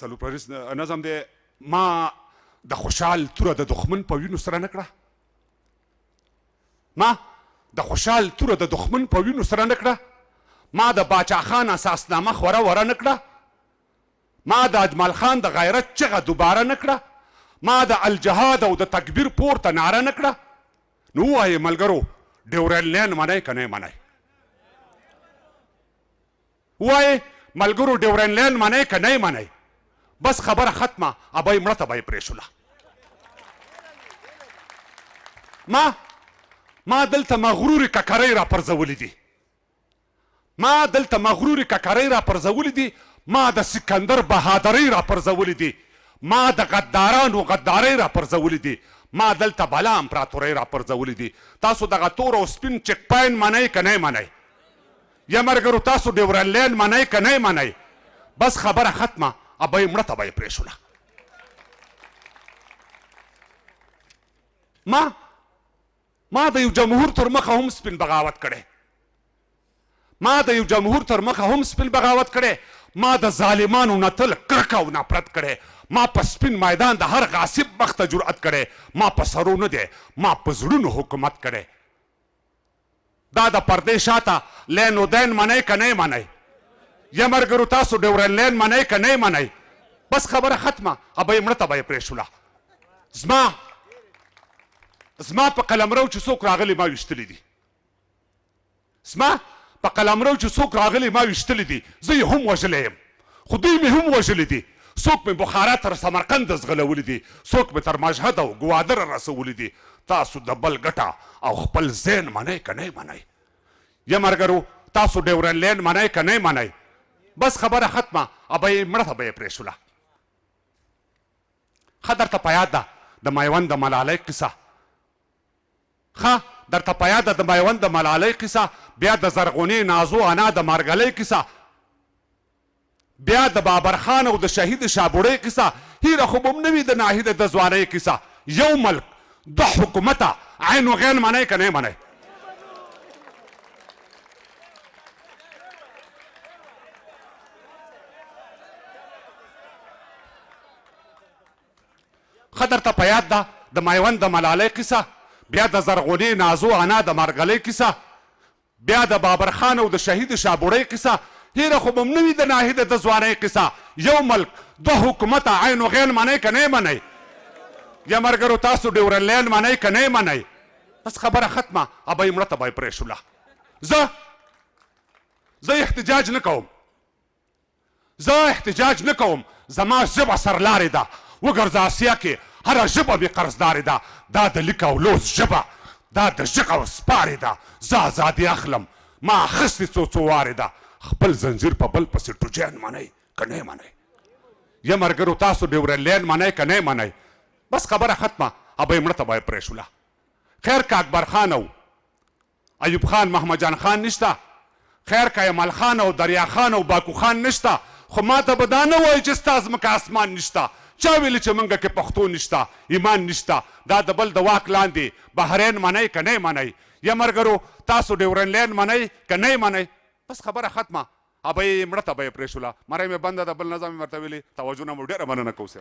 څلورپریز نظم دی. ما د خوشحال توره د دښمن په وینو سره نه کړه. ما د خوشحال توره د دښمن په وینو سره نه کړه. ما د باچا خان اساسنامه خوره وره نه کړه. ما د اجمل خان د غیرت چغه دوباره نه کړه. ما د الجهاد او د تکبیر پورته ناره نه کړه. نو ووایې ملګرو ډیورنډ لاین منئ که نه منئ؟ ووایې ملګرو ډیورنډ لاین منئ که نه منئ؟ بس خبره ختمه. ابۍ مړه ته به یې پرېښوله. ما دلته مغرورې ککرۍ را پرځولې دي. ما دلته مغرورې ککرۍ را پرځولې دي. ما د سکندر بهادرۍ را پرځولې دي. ما د غدارانو غدارۍ را پرځولې دي. ما دلته بلا امپراتورۍ را پرځولې دي. تاسو دغه تور او سپین چک پاین منئ که نه منئ؟ یا ملګرو تاسو ډیورنډ لاین منئ که نه منئ؟ بس خبره ختمه. ابۍ مړه ته به یې پرېښوله. ما د یو جمهور تر مخه هم سپین بغاوت کړی. ما د یو جمهور تر مخه هم سپین بغاوت کړی. ما د ظالمانو نه تل کرکه او نفرت کړی. ما په سپین میدان د هر غاصب مخ ته جرأت کړی. ما په سرو نه دی، ما په زړونو حکومت کړی. دا د پردې شاته لین و دین منئ که نه منئ؟ یا ملګرو تاسو ډیورنډ لاین منئ که نه منئ؟ بس خبره ختمه. ابۍ مړه ته به یې پرېښوله. زما په قلمرو چې څوک راغلي ما ویشتلي دي. زما په قلمرو چې څوک راغلي ما ویشتلي دي. زه یې هم وژلی یم، خو دوی مې هم وژلي دي. څوک مې بخارا تر سمرقنده ځغلولي دي، څوک مې تر مشهد او ګوادره رسولي دي. تاسو د بل ګټه او خپل ذهن منئ که نه منئ؟ یا ملګرو تاسو ډیورنډ لاین منئ که نه منئ؟ بس خبره ختمه. ابۍ مړه ته به یې پرېښوله. ښه درته په یاد ده د میوند د ملالۍ قصه؟ ښه درته په یاد ده د میوند د ملالۍ قصه؟ بیا د زرغونې نازو انا د مرګلۍ قصه؟ بیا د بابر خان او د شهید شابوړۍ قصه؟ هیره خو به م نه وي د ناهید د ځوانۍ قصه. یو ملک دو حکومته عین و غین منئ که نه منئ؟ ښه درته په یاد ده د میوند د ملالۍ قصه؟ بیا د زرغونې نازو انا د مرګلۍ قصه؟ بیا د بابر خان او د شهید شابوړۍ قصه؟ هیره خو به م نه وي د ناهید د ځوانۍ قصه. یو ملک دو حکومته عین و غین منئ که نه منئ؟ یا ملګرو تاسو ډیورنډ لاین منئ که نه منئ؟ بس خبره ختمه. ابۍ مړه ته به یې پرېښوله. زه احتجاج نه کوم. زما ژبه سرلارې ده. وګرځه اسیا کې هره ژبه مې قرضدارې ده. دا د لیک او لوست ژبه، دا د ژغ او سپارې ده. زه ازادي اخلم، ما اخیستې څو وارې ده. خپل زنځیر په بل پسې ټوجین منئ که نه منئ؟ یا ملګرو تاسو ډیورنډ لاین منئ که نه منئ؟ بس خبره ختمه. ابۍ مړه ته به یې پرېښوله. خیر که اکبر خان او ایوب خان محمد جان خان نشته، خیر که ایمل خان او دریا خان او باکو خان نشته، خو ما ته به دا نه وایي چې ستا ځمکه اسمان نشته. چا ویلي چې موږ کې پښتو نشته، ایمان نشته؟ دا د بل د واک لاندې بحرین منئ که نه منئ؟ یا ملګرو تاسو ډیورنډ لاین منئ که نه منئ؟ بس خبره ختمه. ابۍ مړه ته به یې پرېښوله. مرۍ مې بنده ده، بل نظم مې ورته ویلي. توجه نه مو ډېره مننه کوو.